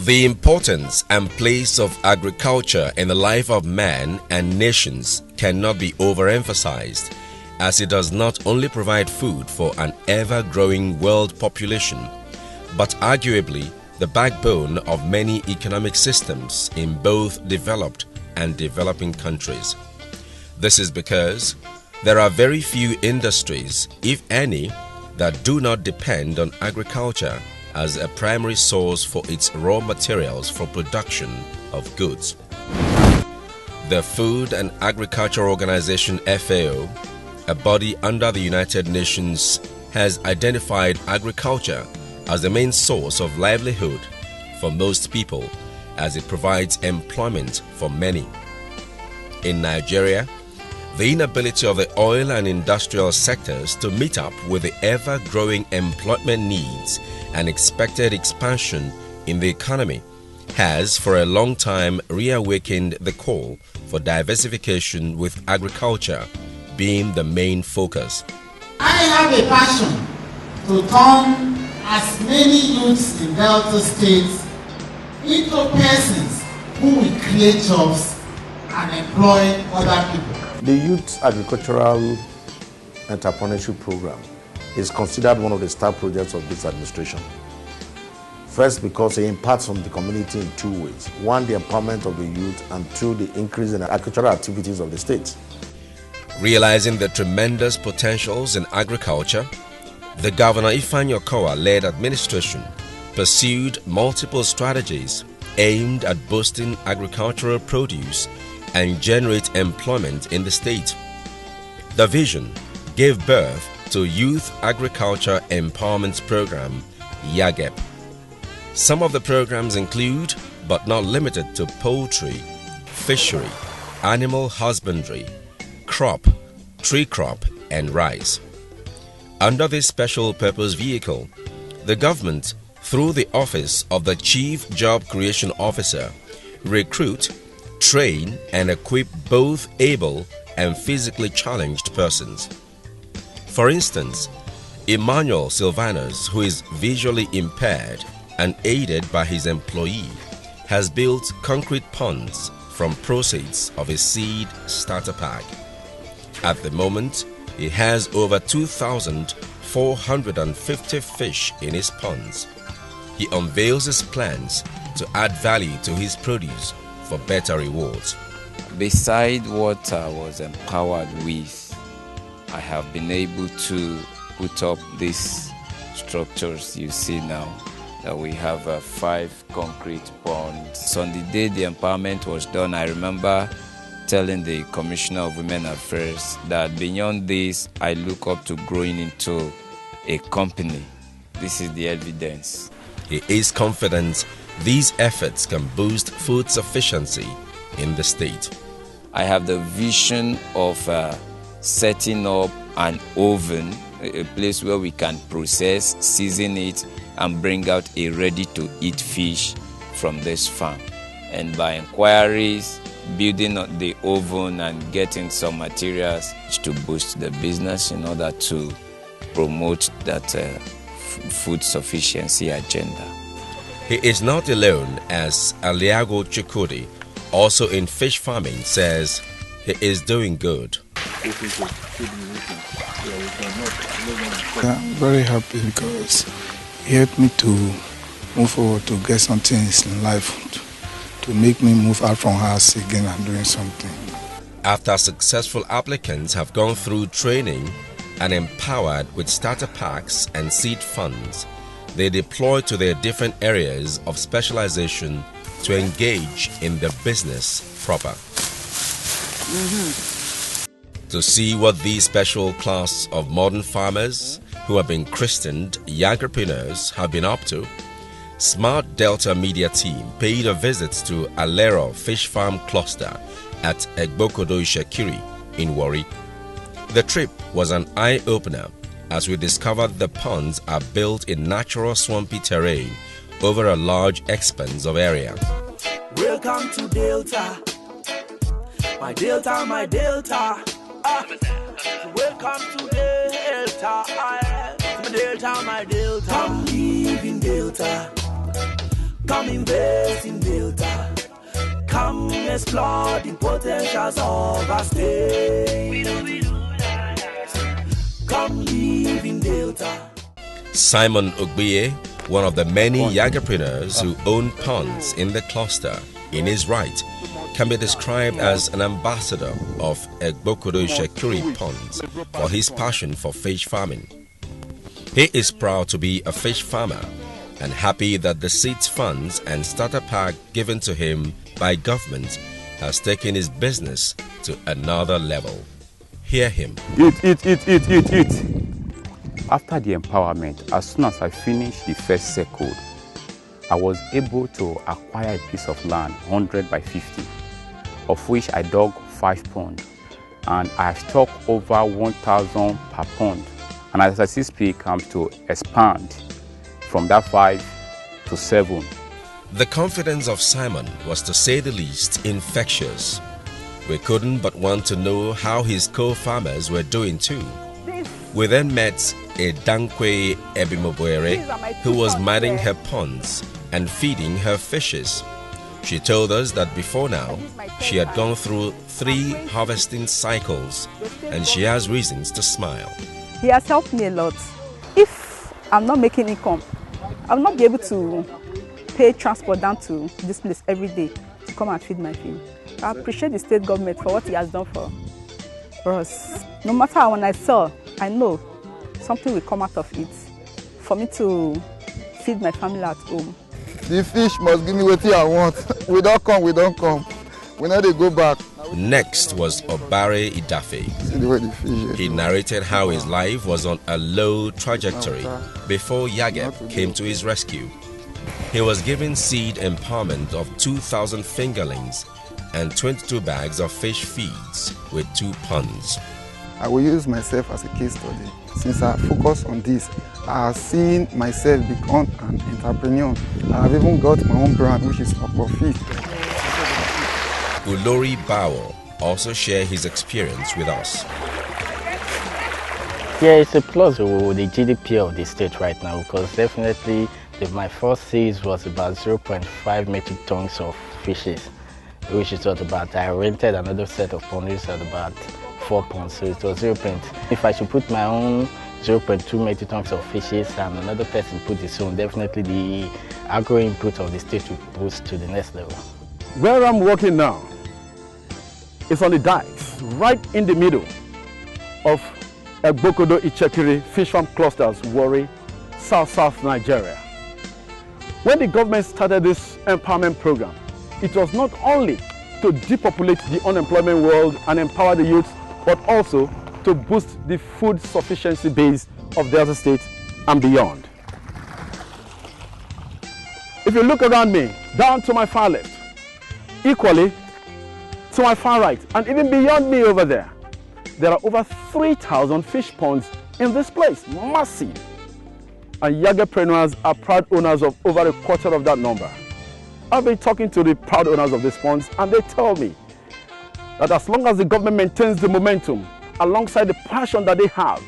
The importance and place of agriculture in the life of man and nations cannot be overemphasized, as it does not only provide food for an ever-growing world population, but arguably the backbone of many economic systems in both developed and developing countries. This is because there are very few industries, if any, that do not depend on agriculture as a primary source for its raw materials for production of goods. The Food and Agriculture Organization FAO, a body under the United Nations, has identified agriculture as the main source of livelihood for most people, as it provides employment for many. In Nigeria, the inability of the oil and industrial sectors to meet up with the ever-growing employment needs and expected expansion in the economy has for a long time reawakened the call for diversification, with agriculture being the main focus. I have a passion to turn as many youths in Delta states into persons who will create jobs and employ other people. The Youth Agricultural Entrepreneurship Program is considered one of the star projects of this administration. First, because it impacts on the community in two ways. One, the empowerment of the youth, and two, the increase in the agricultural activities of the state. Realizing the tremendous potentials in agriculture, the Governor Ifeanyi Okowa-led administration pursued multiple strategies aimed at boosting agricultural produce and generate employment in the state. The vision gave birth to Youth Agriculture Empowerment Program, Yagep. Some of the programs include, but not limited to, poultry, fishery, animal husbandry, crop, tree crop, and rice. Under this special purpose vehicle, the government, through the Office of the Chief Job Creation Officer, recruit, train, and equip both able and physically challenged persons. For instance, Emmanuel Silvanus, who is visually impaired and aided by his employee, has built concrete ponds from proceeds of his seed starter pack. At the moment, he has over 2,450 fish in his ponds. He unveils his plans to add value to his produce for better rewards. Beside what I was empowered with, I have been able to put up these structures you see now. That we have 5 concrete ponds. So on the day the empowerment was done, I remember telling the Commissioner of Women Affairs that beyond this, I look up to growing into a company. This is the evidence. He is confident these efforts can boost food sufficiency in the state. I have the vision of setting up an oven, a place where we can process, season it, and bring out a ready-to-eat fish from this farm. And by inquiries, building the oven and getting some materials to boost the business in order to promote that food sufficiency agenda. He is not alone, as Aliago Chukudi, also in fish farming, says he is doing good. I'm very happy because it helped me to move forward, to get some things in life, to make me move out from house again and doing something. After successful applicants have gone through training and empowered with starter packs and seed funds, they deploy to their different areas of specialization to engage in the business proper. To see what these special class of modern farmers who have been christened Yagrepreneurs have been up to, Smart Delta Media team paid a visit to Alero Fish Farm Cluster at Egbokodo Ishekiri in Warri. The trip was an eye-opener as we discovered the ponds are built in natural swampy terrain over a large expanse of area. Welcome to Delta, my Delta, my Delta. Welcome to Delta, my Delta, my Delta. Come live in Delta. Come invest in Delta. Come explore the potentials of our state. Come live in Delta. Simon Ogbiye, one of the many Yagepreneurs who own ponds in the cluster, in his right, can be described as an ambassador of OKOWA'S ponds for his passion for fish farming. He is proud to be a fish farmer and happy that the seeds funds and starter pack given to him by government has taken his business to another level. Hear him. Eat. After the empowerment, as soon as I finished the first circle, I was able to acquire a piece of land, 100 by 50, of which I dug 5 ponds, and I stock over 1,000 per pond. And as I speak, I'm to expand from that 5 to 7. The confidence of Simon was, to say the least, infectious. We couldn't but want to know how his co-farmers were doing too. We then met a Dankwe Ebimoboere who was minding her ponds and feeding her fishes. She told us that before now, she had gone through 3 harvesting cycles and she has reasons to smile. He has helped me a lot. If I'm not making income, I will not be able to pay transport down to this place every day to come and feed my fish. I appreciate the state government for what he has done for us. No matter how, when I sell, I know something will come out of it for me to feed my family at home. The fish must give me what I want. We don't come. We know they go back. Next was Obare Idafe. He narrated how his life was on a low trajectory before Yagep came to his rescue. He was given seed empowerment of 2,000 fingerlings and 22 bags of fish feeds with 2 ponds. I will use myself as a case study. Since I focus on this, I have seen myself become an entrepreneur. I have even got my own brand, which is Okofit. Ulori Bawo also shared his experience with us. Yeah, it's a plus with the GDP of the state right now, because definitely my first seeds was about 0.5 metric tons of fishes, which is what about, I rented another set of ponds at about 4 ponds, so it was 0. If I should put my own 0.2 metric tons of fishes and another person put his own, definitely the agro input of the state will boost to the next level. Where I'm working now is on the dikes, right in the middle of OKOWA'S fish farm clusters, Warri, South Nigeria. When the government started this empowerment program, it was not only to depopulate the unemployment world and empower the youth, but also to boost the food sufficiency base of Delta State and beyond. If you look around me, down to my far left, equally to my far right, and even beyond me over there are over 3,000 fish ponds in this place, massive. And Yagepreneurs are proud owners of over 1/4 of that number. I've been talking to the proud owners of these ponds, and they tell me that as long as the government maintains the momentum alongside the passion that they have,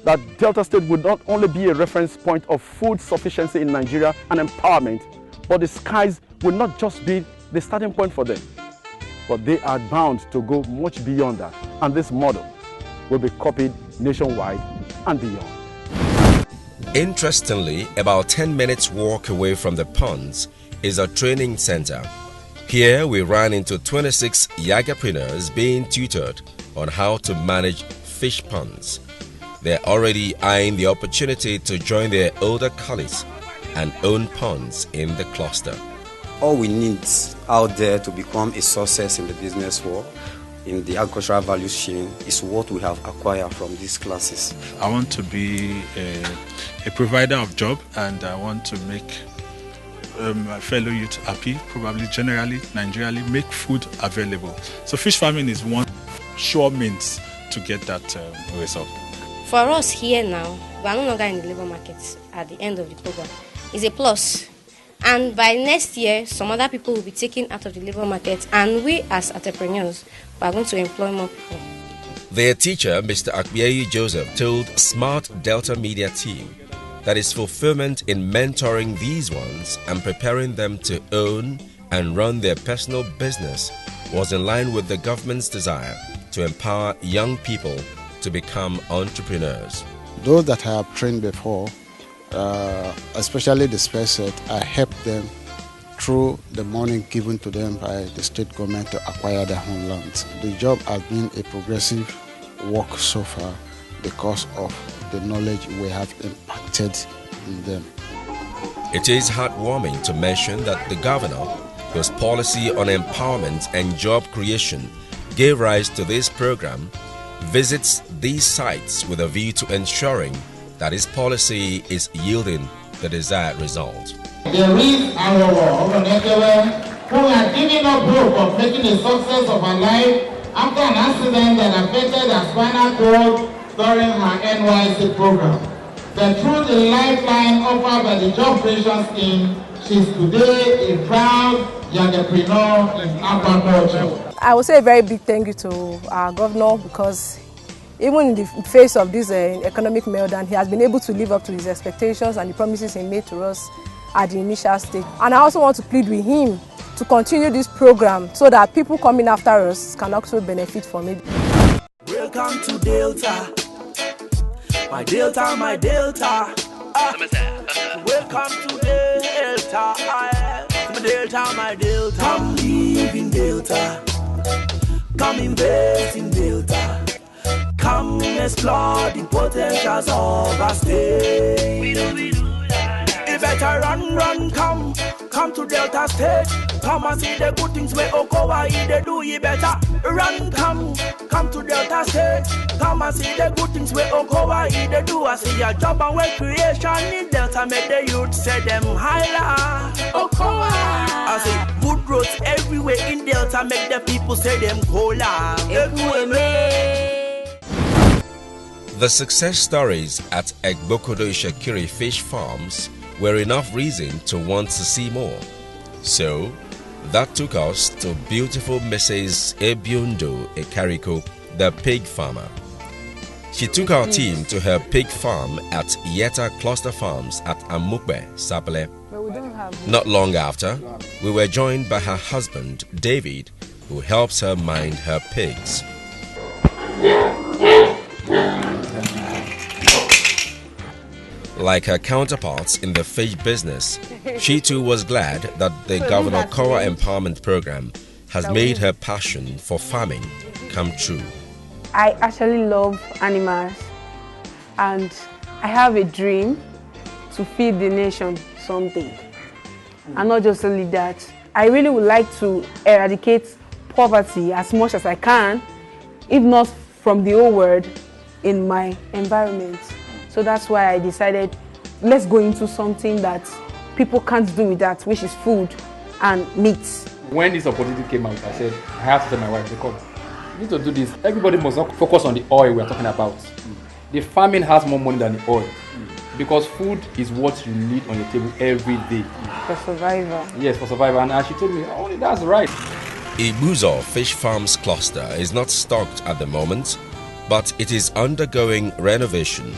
that Delta State would not only be a reference point of food sufficiency in Nigeria and empowerment, but the skies will not just be the starting point for them, but they are bound to go much beyond that. And this model will be copied nationwide and beyond. Interestingly, about 10 minutes walk away from the ponds is a training center. Here we ran into 26 Yagepreneurs being tutored on how to manage fish ponds. They're already eyeing the opportunity to join their older colleagues and own ponds in the cluster. All we need out there to become a success in the business world, in the agricultural value chain, is what we have acquired from these classes. I want to be a provider of job, and I want to make my fellow youth happy, probably generally, Nigerially, make food available. So fish farming is one sure means to get that result. For us here now, we are no longer in the labor market at the end of the program. It's a plus. And by next year, some other people will be taken out of the labor market, and we as entrepreneurs are going to employ more people. Their teacher, Mr. Akbiayi Joseph, told Smart Delta Media team that its fulfillment in mentoring these ones and preparing them to own and run their personal business was in line with the government's desire to empower young people to become entrepreneurs. Those that I have trained before, especially the special set, I helped them through the money given to them by the state government to acquire their homelands. The job has been a progressive work so far because of the knowledge we have impacted in them. It is heartwarming to mention that the governor, whose policy on empowerment and job creation gave rise to this program, visits these sites with a view to ensuring that his policy is yielding the desired result. There is our OKOWA'S who had given up hope of making a success of her life after an accident that affected her spinal cord during her NYC program. That through the lifeline offered by the Job Creation Scheme, she is today a proud Yagepreneur in aquaculture. I would say a very big thank you to our governor, because even in the face of this economic meltdown, he has been able to live up to his expectations and the promises he made to us at the initial stage. And I also want to plead with him to continue this program so that people coming after us can also benefit from it. Welcome to Delta. My Delta, my Delta. Welcome to Delta. My Delta, my Delta. Come live in Delta. Come invest in Delta. Come explore the potentials of our state. You better run, come to Delta State. Come and see the good things where OKOWA'S they do. You better run, come to Delta State. Come and see the good things where OKOWA'S they do. I see your job and wealth creation in Delta make the youth say them higher. OKOWA'S. I see good roads everywhere in Delta make the people say them cola. The success stories at Egbokodo Ishekiri Fish Farms were enough reason to want to see more. So, that took us to beautiful Mrs. Ebiundo Ekariko, the pig farmer. She took our team to her pig farm at Yeta Cluster Farms at Amukbe, Sapele. Not long after, we were joined by her husband, David, who helps her mind her pigs. Like her counterparts in the fish business, she too was glad that the Governor OKOWA Empowerment Program has made her passion for farming come true. I actually love animals, and I have a dream to feed the nation someday. And not just only that, I really would like to eradicate poverty as much as I can, if not from the whole world, in my environment. So that's why I decided, let's go into something that people can't do with that, which is food and meat. When this opportunity came out, I said, I have to tell my wife, because we need to do this. Everybody must not focus on the oil we are talking about. The farming has more money than the oil, because food is what you need on the table every day. For survival. Yes, for survival. And she told me, oh, that's right. Ibuzo Fish Farms Cluster is not stocked at the moment, but it is undergoing renovation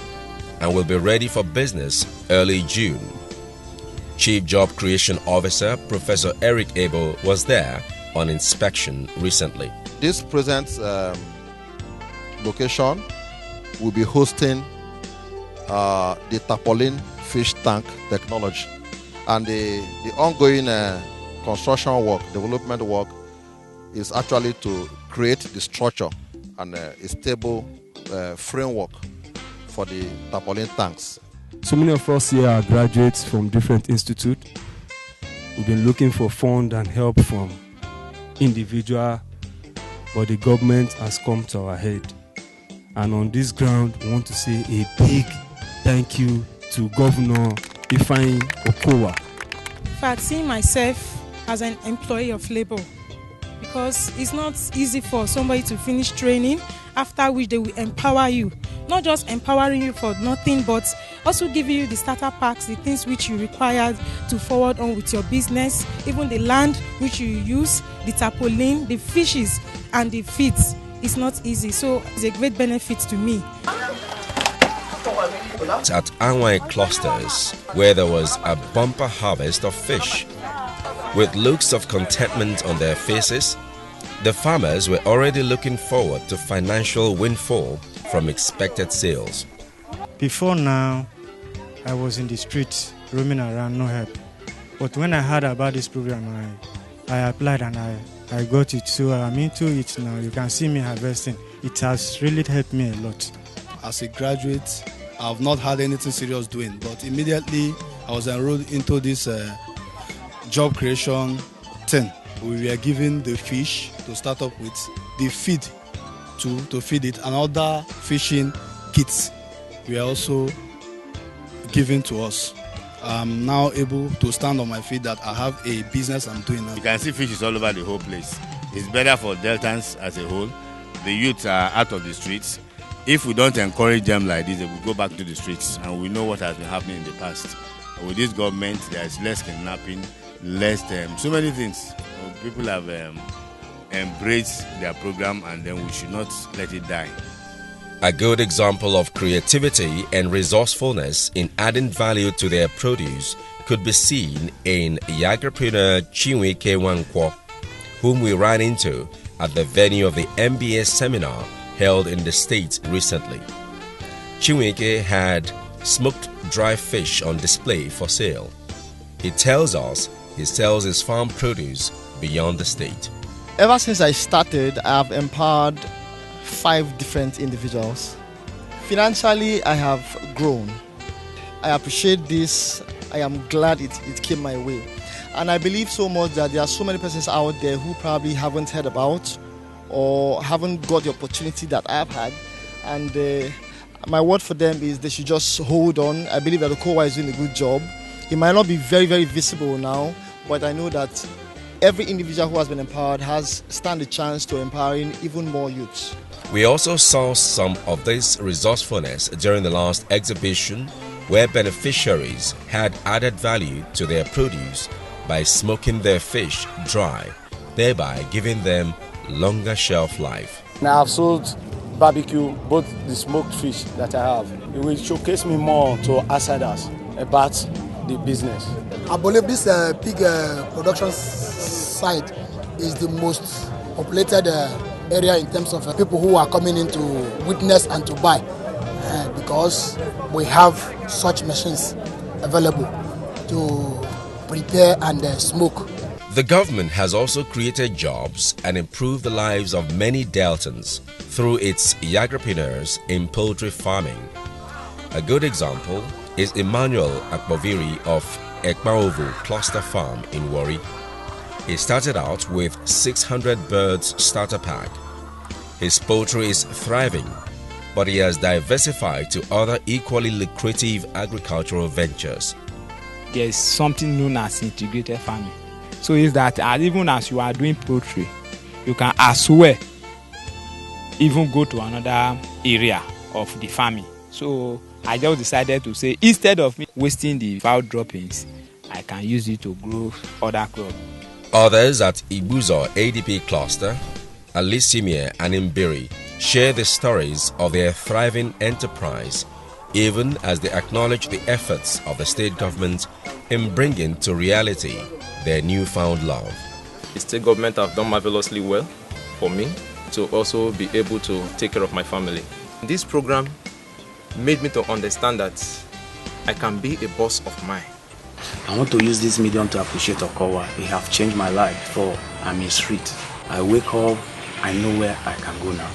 and will be ready for business early June. Chief Job Creation Officer Professor Eric Abel was there on inspection recently. This present location will be hosting the tarpaulin fish tank technology, and the ongoing construction work, development work, is actually to create the structure and a stable framework for the tarpaulin tanks. So many of us here are graduates from different institutes. We've been looking for fund and help from individual, but the government has come to our head. And on this ground, we want to say a big thank you to Governor Ifeanyi Okowa. I see myself as an employee of labor, because it's not easy for somebody to finish training, after which they will empower you. Not just empowering you for nothing, but also giving you the starter packs, the things which you require to forward on with your business, even the land which you use, the tarpaulin, the fishes and the feeds. It's not easy, so it's a great benefit to me. At Anwai clusters, where there was a bumper harvest of fish. With looks of contentment on their faces, the farmers were already looking forward to financial windfall from expected sales. Before now, I was in the streets roaming around, no help. But when I heard about this program, I applied and I got it. So I'm into it now. You can see me harvesting. It has really helped me a lot. As a graduate, I've not had anything serious doing, but immediately I was enrolled into this job creation thing. We were given the fish to start up with, the feed to feed it, and other fishing kits were also given to us. I'm now able to stand on my feet that I have a business I'm doing now. You can see fishes all over the whole place. It's better for Deltans as a whole. The youths are out of the streets. If we don't encourage them like this, they will go back to the streets, and we know what has been happening in the past. With this government, there is less kidnapping, less so many things. People have embraced their program, and then we should not let it die. A good example of creativity and resourcefulness in adding value to their produce could be seen in Yagrepreneur Chinwike Wankwo, whom we ran into at the venue of the MBA seminar held in the state recently. Chinwike had smoked dry fish on display for sale. He tells us he sells his farm produce beyond the state. Ever since I started, I have empowered 5 different individuals. Financially, I have grown. I appreciate this. I am glad it came my way. And I believe so much that there are so many persons out there who probably haven't heard about or haven't got the opportunity that I have had. And my word for them is they should just hold on. I believe that OKOWA is doing a good job. It might not be very, very visible now, but I know that every individual who has been empowered has stand a chance to empowering even more youths. We also saw some of this resourcefulness during the last exhibition, where beneficiaries had added value to their produce by smoking their fish dry, thereby giving them longer shelf life. Now I've sold barbecue, both the smoked fish that I have. It will showcase me more to outsiders about the business. I believe this pig production site is the most populated area in terms of people who are coming in to witness and to buy, because we have such machines available to prepare and smoke. The government has also created jobs and improved the lives of many Deltans through its Yagrepreneurs in poultry farming. A good example is Emmanuel Akpoviri of Ekmaovu Cluster Farm in Warri. He started out with 600 birds starter pack. His poultry is thriving, but he has diversified to other equally lucrative agricultural ventures. There is something known as integrated farming. So it's that even as you are doing poultry, you can as well even go to another area of the farming. So I just decided to say, instead of me wasting the fowl droppings, I can use it to grow other crops. Others at Ibuzo ADP cluster, Alisimie and Imbiri, share the stories of their thriving enterprise, even as they acknowledge the efforts of the state government in bringing to reality their newfound love. The state government have done marvelously well for me to also be able to take care of my family. This program made me to understand that I can be a boss of mine. I want to use this medium to appreciate OKOWA. It have changed my life, for I'm in street. I wake up, I know where I can go now.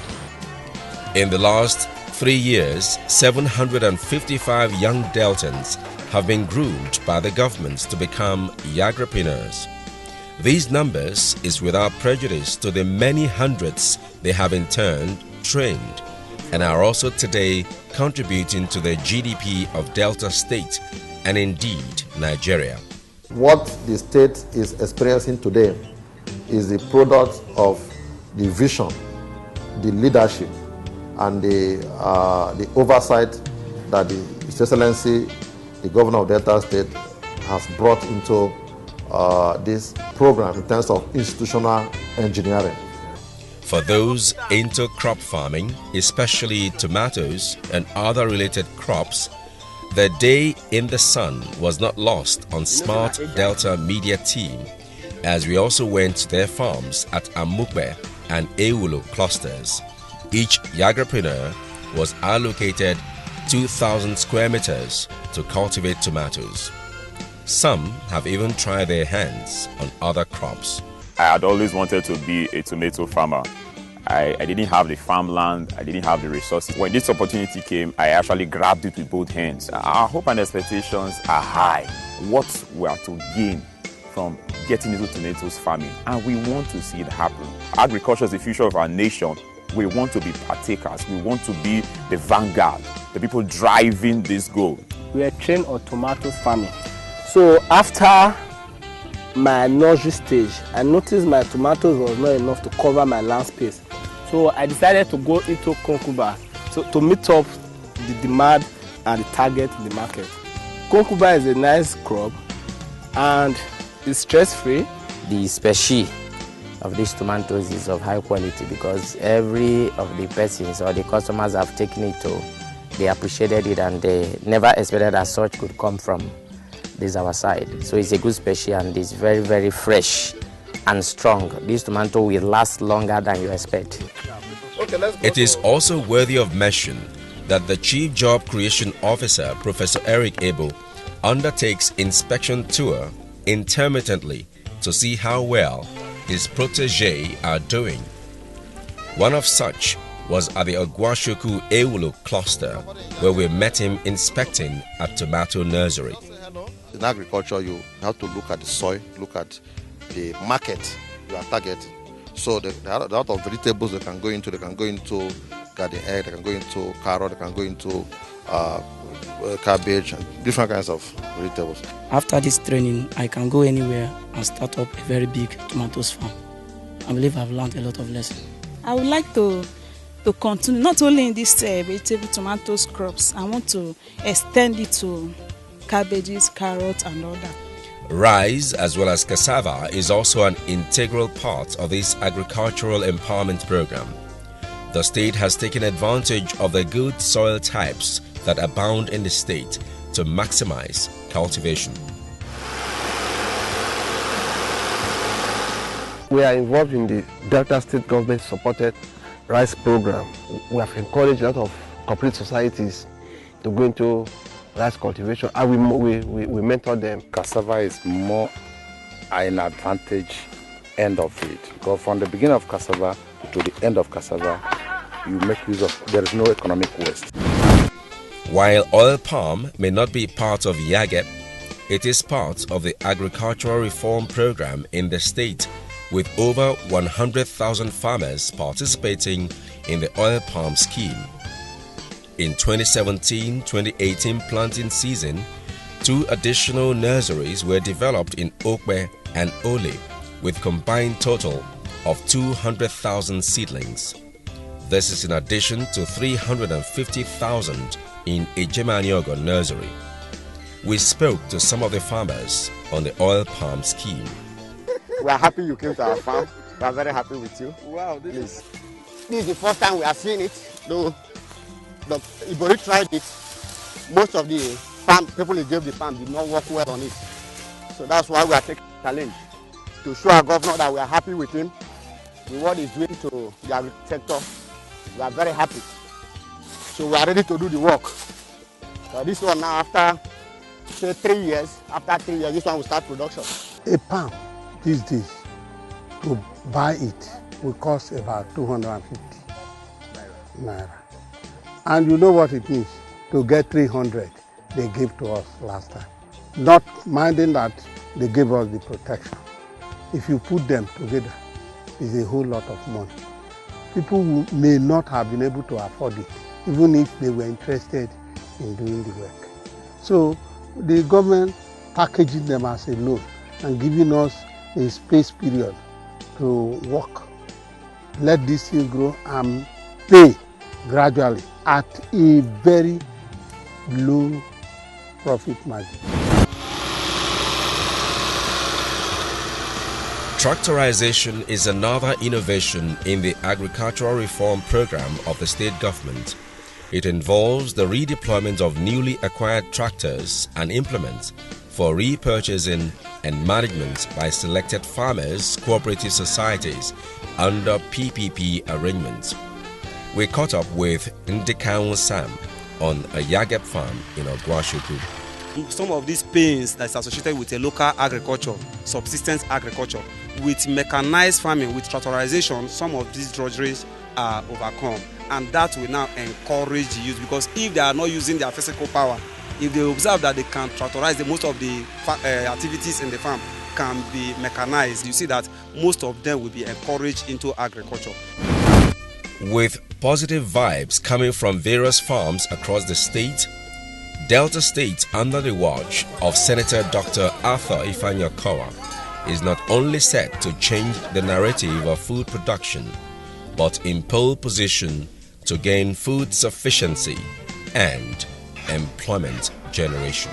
In the last 3 years, 755 young Deltans have been groomed by the government to become Yagrepreneurs. These numbers is without prejudice to the many hundreds they have in turn trained and are also today contributing to the GDP of Delta State and indeed Nigeria. What the state is experiencing today is the product of the vision, the leadership, and the oversight that His Excellency, the Governor of Delta State, has brought into this program in terms of institutional engineering. For those into crop farming, especially tomatoes and other related crops, the day in the sun was not lost on Smart Delta Media team, as we also went to their farms at Amukbe and Ewulo clusters. Each Yagrepreneur was allocated 2,000 square meters to cultivate tomatoes. Some have even tried their hands on other crops. I had always wanted to be a tomato farmer. I didn't have the farmland, I didn't have the resources. When this opportunity came, I actually grabbed it with both hands. Our hope and expectations are high. What we are to gain from getting into tomatoes farming, and we want to see it happen. Agriculture is the future of our nation. We want to be partakers. We want to be the vanguard, the people driving this goal. We are trained on tomatoes farming. So after my nursery stage, I noticed my tomatoes was not enough to cover my land space. So I decided to go into OKOWA'S to meet up the demand and the target in the market. OKOWA'S is a nice crop and it's stress-free. The species of these tomatoes is of high quality because every of the persons or the customers have taken it to, they appreciated it and they never expected that such could come from this our side. So it's a good species and it's very, very fresh and strong. This tomato will last longer than you expect. It is also worthy of mention that the Chief Job Creation Officer, Professor Eric Abel, undertakes inspection tour intermittently to see how well his protégés are doing. One of such was at the Ogwashoku Ewulo cluster, where we met him inspecting a tomato nursery. In agriculture, you have to look at the soil, look at the market you are targeting. So there are a lot of vegetables that can go into. They can go into garden egg, they can go into carrot, they can go into cabbage, and different kinds of vegetables. After this training, I can go anywhere and start up a very big tomatoes farm. I believe I've learned a lot of lessons. I would like to continue, not only in this vegetable tomatoes crops, I want to extend it to cabbages, carrots and all that. Rice as well as cassava is also an integral part of this agricultural empowerment program. The state has taken advantage of the good soil types that abound in the state to maximize cultivation. We are involved in the Delta State government supported rice program. We have encouraged a lot of cooperative societies to go into rice cultivation and we mentor them. Cassava is more an advantage end of it because from the beginning of cassava to the end of cassava, you make use of, there is no economic waste. While oil palm may not be part of Yagep, it is part of the agricultural reform program in the state, with over 100,000 farmers participating in the oil palm scheme. In 2017-2018 planting season, 2 additional nurseries were developed in Okwe and Ole, with combined total of 200,000 seedlings. This is in addition to 350,000 in Ejemaniogo nursery. We spoke to some of the farmers on the oil palm scheme. We are happy you came to our farm. We are very happy with you. Wow, this is the first time we are seeing it. Though the Ibori tried it. Most of the farm people who gave the farm did not work well on it. So that's why we are taking the challenge to show our governor that we are happy with him, with what he's doing to the agriculture sector. We are very happy. So we are ready to do the work. So this one now, after say 3 years, this one will start production. A pound these days, to buy it will cost about 250 naira. And you know what it means to get 300 they gave to us last time. Not minding that they gave us the protection. If you put them together, it's a whole lot of money. People who may not have been able to afford it, even if they were interested in doing the work. So the government packaging them as a loan and giving us a space period to work. Let this thing grow and pay gradually at a very low profit margin. Tractorization is another innovation in the agricultural reform program of the state government. It involves the redeployment of newly acquired tractors and implements for repurchasing and management by selected farmers' cooperative societies under PPP arrangements. We caught up with Ndekang Sam on a Yagep farm in Ogwashuku. Some of these pains that's associated with a local agriculture, subsistence agriculture, with mechanized farming, with tractorization, some of these drudgeries are overcome. And that will now encourage the youth, because if they are not using their physical power, if they observe that they can tractorize, most of the activities in the farm can be mechanized, you see that most of them will be encouraged into agriculture. With positive vibes coming from various farms across the state, Delta State, under the watch of Senator Dr. Arthur Ifeanyi Okowa, is not only set to change the narrative of food production, but in pole position to gain food sufficiency and employment generation.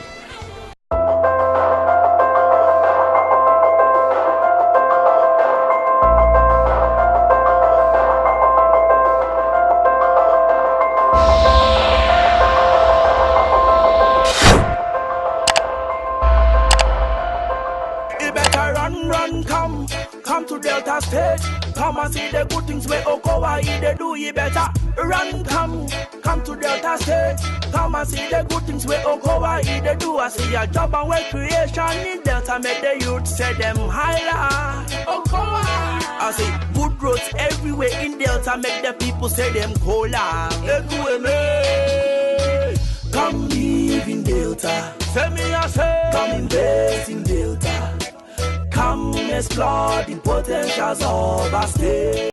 Come to Delta State, come and see the good things where OKOWA'S they do you better. Run, come to Delta State, come and see the good things where OKOWA'S they do. I see a job and work creation in Delta, make the youth say them higher. OKOWA'S, I see good roads everywhere in Delta, make the people say them cola. Come live in Delta, say me I say, come invest in Delta. Come explore the potentials of our state.